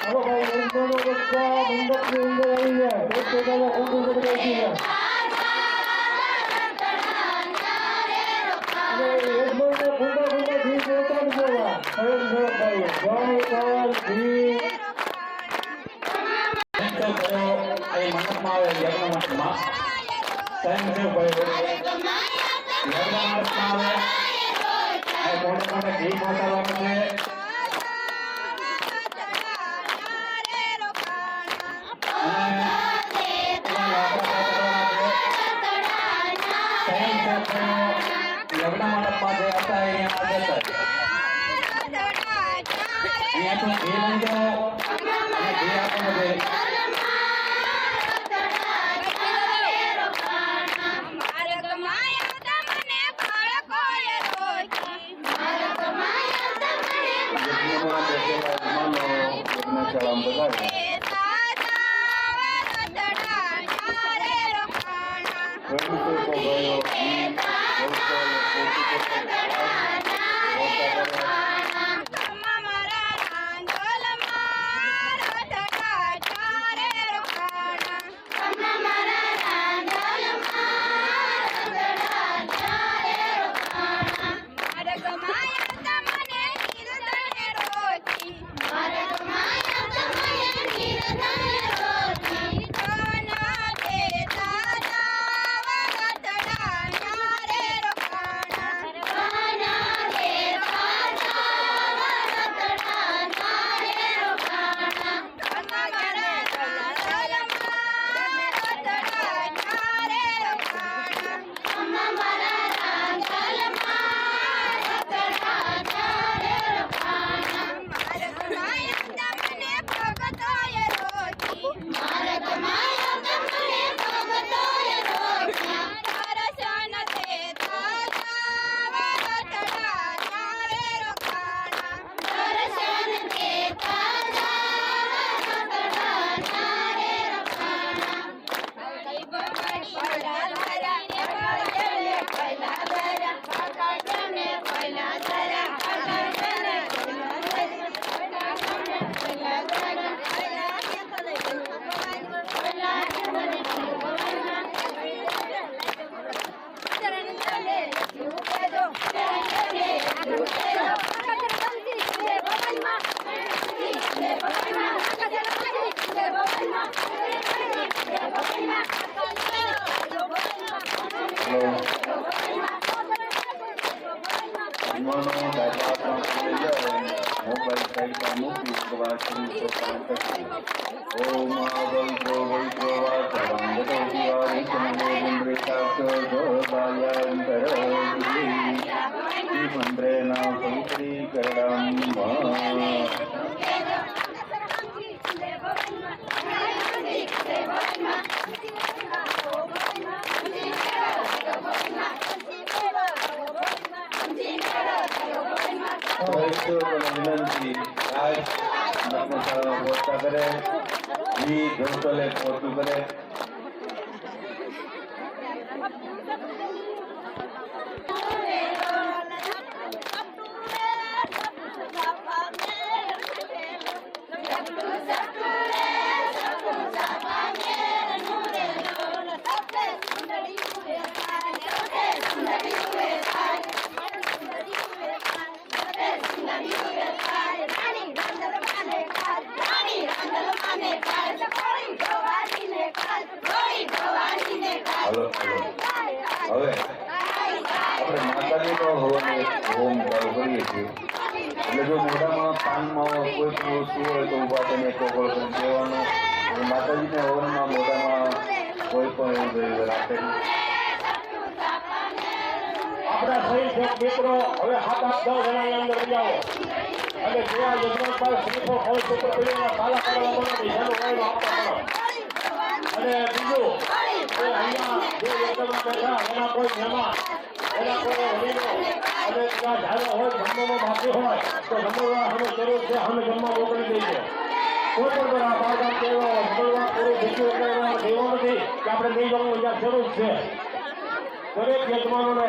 હવે ભાઈ ઊંધોનો બધા મંડપની અંદર આવી જાય એક ટોટામાં ઊંધું કરી દે છે અને એક મહિને ગુંડા ઘી દેતા જ બોલા ભાઈ જય ઘી મંડપમાં આવે યજ્ઞ મંડપમાં સ્વયંસેવક ભાઈઓ યજ્ઞ મંડપમાં આવે મોટે ઘી પહોંચાડવાનું છે લગ્ન મંડપમાં જે હતા અહીંયા તો ઘી લઈ જાઓ અને ઘી આપો બધે સલામ બધાને વિનંતી કરે પોતું કરે હવે આપણે માતાજીનો હોમ ચાલુ કરીએ છીએ એટલે જો મોઢામાં કાનમાં કોઈ પણ વસ્તુ હોય તો ઊભા થઈને કોકળ કરી દેવાનો માતાજીને હવનમાં મોઢામાં કોઈ પણ એવું રાખે આપણા સહી મિત્રો હવે 7-8-10 જણાની અંદર જાઓ અને જેવા યજમાન પર શ્રીફો ફળ સૂત્ર પીડીને કાલા કરવા મળે જેનો વાયલો આપતા મળે અને બીજું અહીંયા જે યજમાન બેઠા એના કોઈ મહેમાન એના કોઈ હરીનો અને ત્યાં ઝાડો હોય જમવામાં બાકી હોય તો જમવા અમે જરૂર છે અમે જમવા મોકલી દઈએ કોઈ પણ આ બાળકા કેવો જમવા પૂરું ભીખું દેવો નથી કે આપણે નહીં જમવું ત્યાં જરૂર છે દરેક યજમાનોને